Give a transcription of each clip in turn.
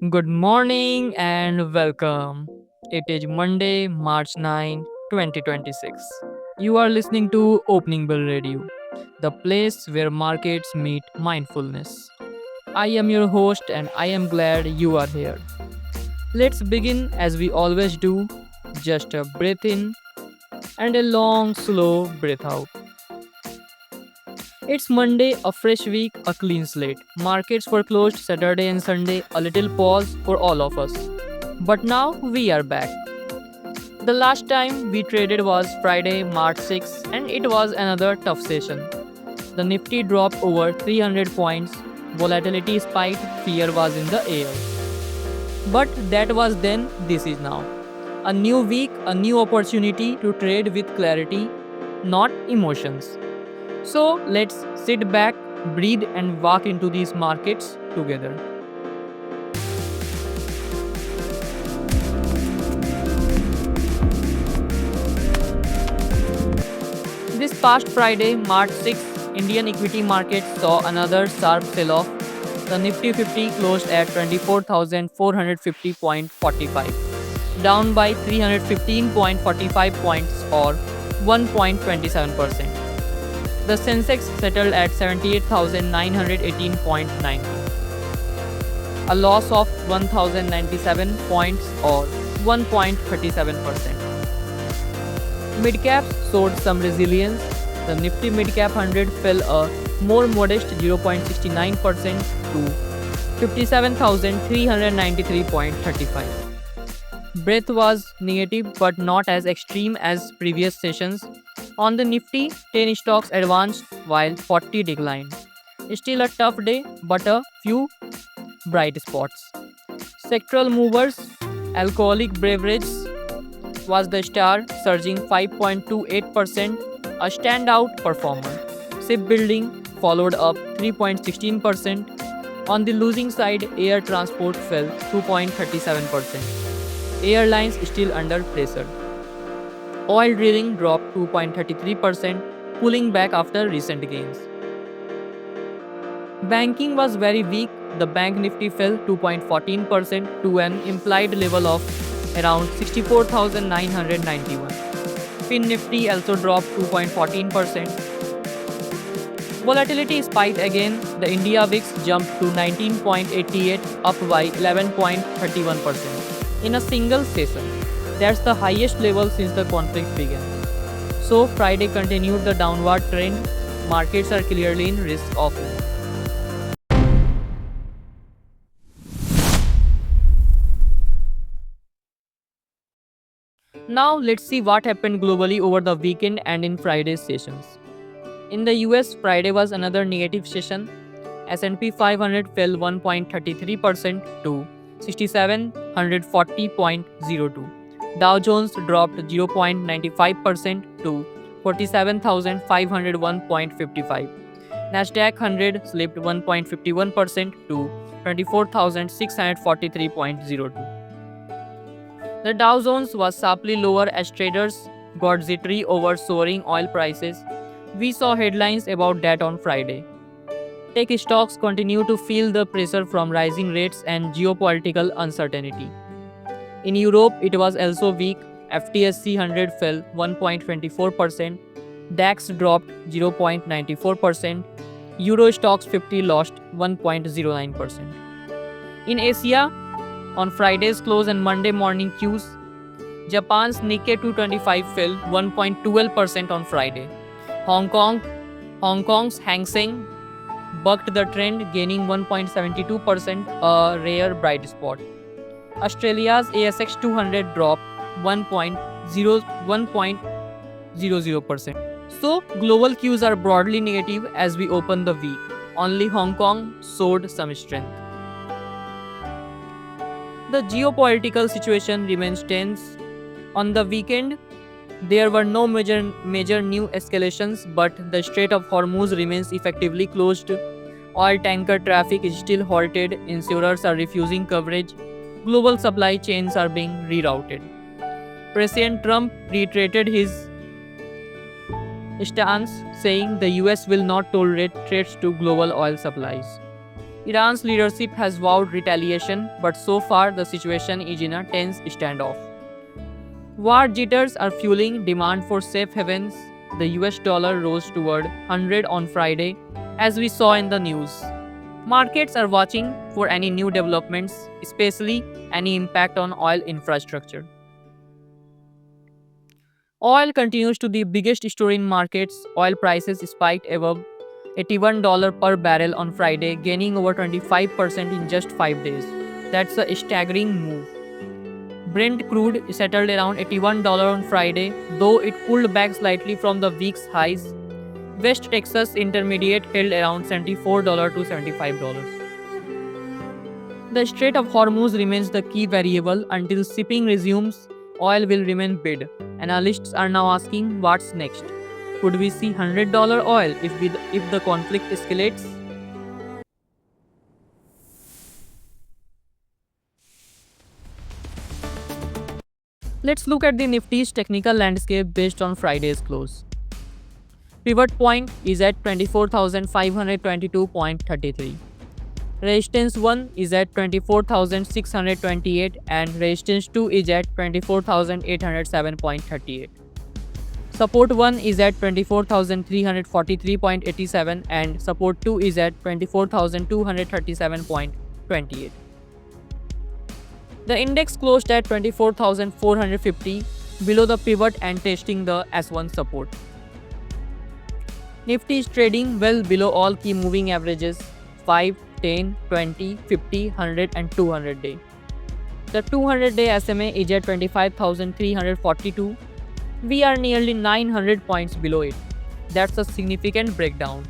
Good morning and welcome. It is Monday, March 9, 2026. You are listening to Opening Bell Radio, the place where markets meet mindfulness. I am your host and I am glad you are here. Let's begin as we always do, just a breath in and a long, slow breath out. It's Monday, a fresh week, a clean slate. Markets were closed Saturday and Sunday, a little pause for all of us. But now we are back. The last time we traded was Friday, March 6, and it was another tough session. The Nifty dropped over 300 points, volatility spiked, fear was in the air. But that was then, this is now. A new week, a new opportunity to trade with clarity, not emotions. So let's sit back, breathe, and walk into these markets together. This past Friday, March 6, Indian equity markets saw another sharp sell off. The Nifty 50 closed at 24,450.45, down by 315.45 points or 1.27%. The Sensex settled at 78,918.90, a loss of 1,097 points or 1.37%. Midcaps showed some resilience. The Nifty Midcap 100 fell a more modest 0.69% to 57,393.35. Breadth was negative but not as extreme as previous sessions. On the Nifty, 10 stocks advanced while 40 declined. Still a tough day, but a few bright spots. Sectoral movers, alcoholic beverages was the star, surging 5.28%, a standout performer. Shipbuilding followed up 3.16%. On the losing side, air transport fell 2.37%. Airlines still under pressure. Oil drilling dropped 2.33%, pulling back after recent gains. Banking was very weak. The Bank Nifty fell 2.14% to an implied level of around 64,991. Fin Nifty also dropped 2.14%. Volatility spiked again. The India VIX jumped to 19.88, up by 11.31% in a single session. That's the highest level since the conflict began. So Friday continued the downward trend. Markets are clearly in risk off. Now let's see what happened globally over the weekend and in Friday's sessions. In the US, Friday was another negative session. S&P 500 fell 1.33% to 6740.02. Dow Jones dropped 0.95% to 47,501.55. Nasdaq 100 slipped 1.51% to 24,643.02. The Dow Jones was sharply lower as traders got jittery over soaring oil prices. We saw headlines about that on Friday. Tech stocks continue to feel the pressure from rising rates and geopolitical uncertainty. In Europe, it was also weak. FTSE 100 fell 1.24%, DAX dropped 0.94%, Euro Stocks 50 lost 1.09%. In Asia, on Friday's close and Monday morning cues, Japan's Nikkei 225 fell 1.12% on Friday. Hong Kong's Hang Seng bucked the trend, gaining 1.72%, a rare bright spot. Australia's ASX 200 dropped 1.00%. So, global cues are broadly negative as we open the week. Only Hong Kong showed some strength. The geopolitical situation remains tense. On the weekend, there were no major new escalations, but the Strait of Hormuz remains effectively closed. Oil tanker traffic is still halted, insurers are refusing coverage, global supply chains are being rerouted. President Trump reiterated his stance, saying the US will not tolerate threats to global oil supplies. Iran's leadership has vowed retaliation, but so far the situation is in a tense standoff. War jitters are fueling demand for safe havens. The US dollar rose toward 100 on Friday, as we saw in the news. Markets are watching for any new developments, especially any impact on oil infrastructure. Oil continues to be the biggest story in markets. Oil prices spiked above $81 per barrel on Friday, gaining over 25% in just 5 days. That's a staggering move. Brent crude settled around $81 on Friday, though it pulled back slightly from the week's highs. West Texas Intermediate held around $74 to $75. The Strait of Hormuz remains the key variable until shipping resumes. Oil will remain bid. Analysts are now asking what's next. Could we see $100 oil if the conflict escalates? Let's look at the Nifty's technical landscape based on Friday's close. Pivot point is at 24,522.33. Resistance 1 is at 24,628 and resistance 2 is at 24,807.38. Support 1 is at 24,343.87 and support 2 is at 24,237.28. The index closed at 24,450 below the pivot and testing the S1 support. Nifty is trading well below all key moving averages 5, 10, 20, 50, 100 and 200 day. The 200 day SMA is at 25,342. We are nearly 900 points below it. That's a significant breakdown.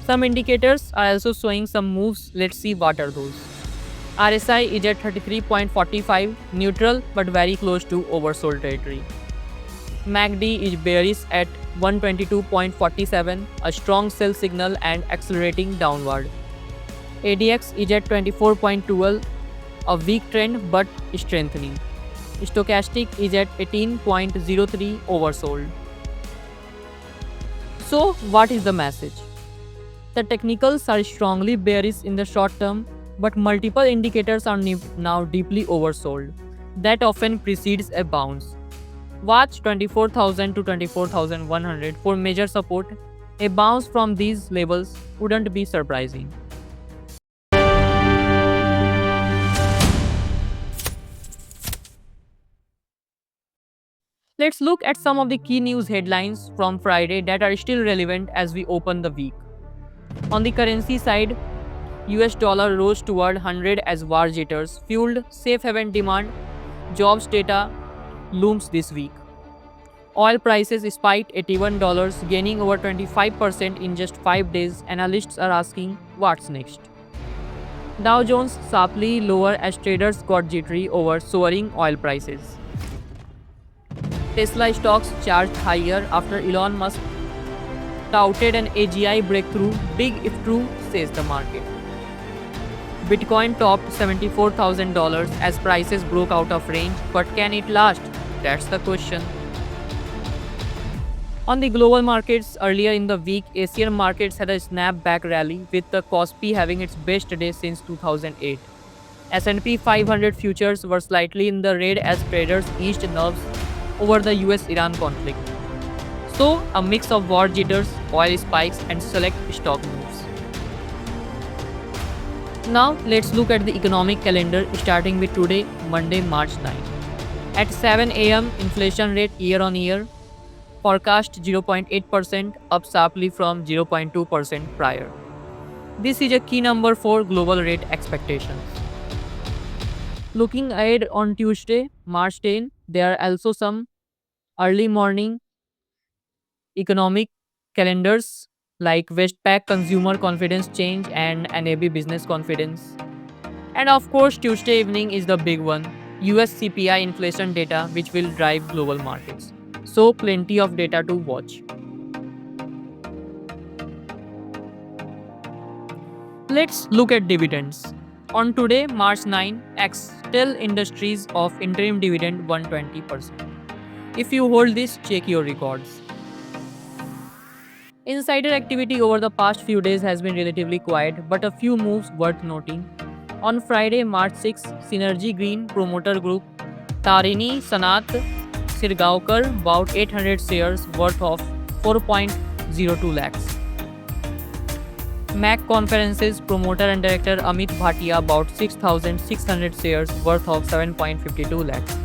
Some indicators are also showing some moves. Let's see what are those. RSI is at 33.45, neutral but very close to oversold territory. MACD is bearish at 122.47, a strong sell signal and accelerating downward. ADX is at 24.12, a weak trend but strengthening. Stochastic is at 18.03, oversold. So, what is the message? The technicals are strongly bearish in the short term, but multiple indicators are now deeply oversold. That often precedes a bounce. Watch 24,000 to 24,100 for major support. A bounce from these levels wouldn't be surprising. Let's look at some of the key news headlines from Friday that are still relevant as we open the week. On the currency side, US dollar rose toward 100 as war jitters fueled safe haven demand. Jobs data looms this week. Oil prices spiked $81, gaining over 25% in just 5 days. Analysts are asking what's next. Dow Jones sharply lower as traders got jittery over soaring oil prices. Tesla stocks charged higher after Elon Musk touted an AGI breakthrough, big if true, says the market. Bitcoin topped $74,000 as prices broke out of range, but can it last? That's the question. On the global markets, earlier in the week, Asian markets had a snapback rally with the Kospi having its best day since 2008. S&P 500 futures were slightly in the red as traders eased nerves over the US-Iran conflict. So, a mix of war jitters, oil spikes and select stock moves. Now, let's look at the economic calendar starting with today, Monday, March 9. At 7 am, inflation rate year on year forecast 0.8%, up sharply from 0.2% prior. This is a key number for global rate expectations. Looking ahead on Tuesday, March 10, there are also some early morning economic calendars like Westpac consumer confidence change and NAB business confidence. And of course, Tuesday evening is the big one, US CPI inflation data, which will drive global markets. So, plenty of data to watch. Let's look at dividends. On today, March 9, Excel Industries of interim dividend 120%. If you hold this, check your records. Insider activity over the past few days has been relatively quiet, but a few moves worth noting. On Friday, March 6, Synergy Green Promoter Group, Tarini Sanath Sirgaonkar bought 800 shares worth of 4.02 lakhs. Mac Conferences promoter and director Amit Bhatia bought 6,600 shares worth of 7.52 lakhs.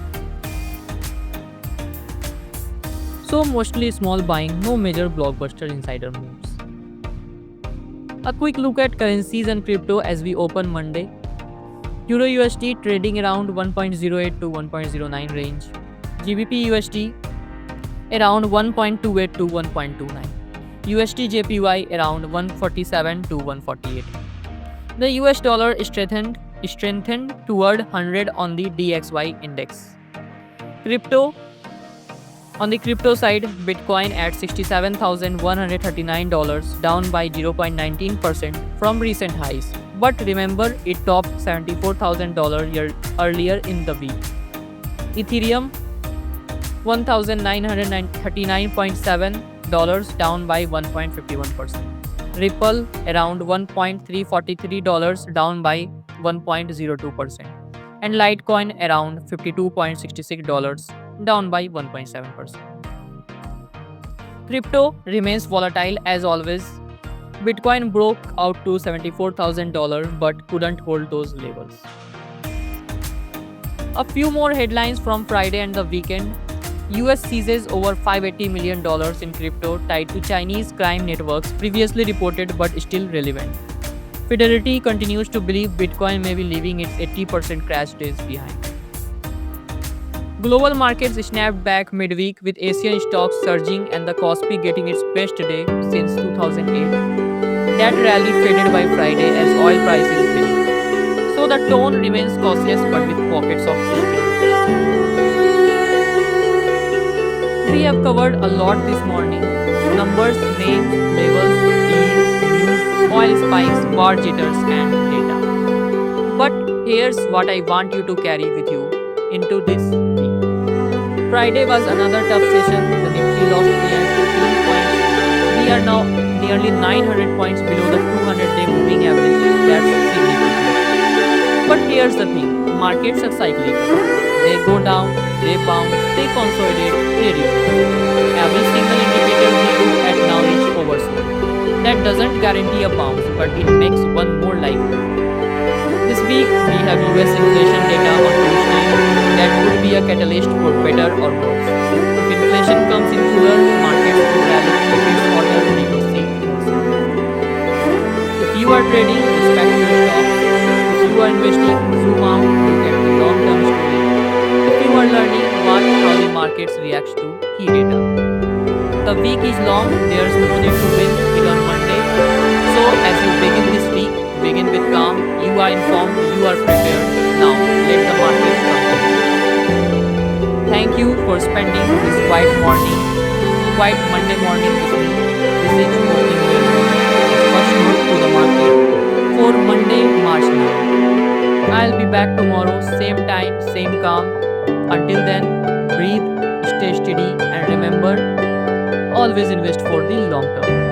So mostly small buying, no major blockbuster insider moves. A quick look at currencies and crypto as we open Monday. Euro USD trading around 1.08 to 1.09 range. GBP USD around 1.28 to 1.29. USD JPY around 147 to 148. The US dollar strengthened toward 100 on the DXY index. Crypto On the crypto side, Bitcoin at $67,139, down by 0.19% from recent highs. But remember, it topped $74,000 earlier in the week. Ethereum $1,939.7, down by 1.51%. Ripple around $1.343, down by 1.02%. And Litecoin around $52.66, down by 1.7%. Crypto remains volatile as always. Bitcoin broke out to $74,000 but couldn't hold those levels. A few more headlines from Friday and the weekend. US seizes over $580 million in crypto tied to Chinese crime networks previously reported but still relevant. Fidelity continues to believe Bitcoin may be leaving its 80% crash days behind. Global markets snapped back midweek with Asian stocks surging and the Kospi getting its best day since 2008. That rally faded by Friday as oil prices fell. So the tone remains cautious but with pockets of strength. We have covered a lot this morning. Numbers, names, levels, deals, news, oil spikes, war jitters and data. But here's what I want you to carry with you into this week. Friday was another tough session. The Nifty lost 315 points. We are now nearly 900 points below the 200-day moving average. That's significant. But here's the thing. Markets are cyclical. They go down, they bounce, they consolidate, they rebound. Every single indicator we look at now is oversold. That doesn't guarantee a bounce, but it makes one more likely. This week, we have US inflation data on Tuesday that could be a catalyst for better or worse. If inflation comes in cooler, markets will rally. If it's hotter, we will see worse. If you are trading, respect your stocks. If you are investing, zoom out, look at the long-term story. If you are learning, watch how the markets react to key data. The week is long, there's no need to win it on Monday. So as you begin this week, begin with calm, you are informed, you are prepared. Now, let the market come to you. Thank you for spending this quiet Monday morning with me. This is Opening Wave, first note to the market for Monday, March 9. I'll be back tomorrow, same time, same calm. Until then, breathe, stay steady, and remember, always invest for the long term.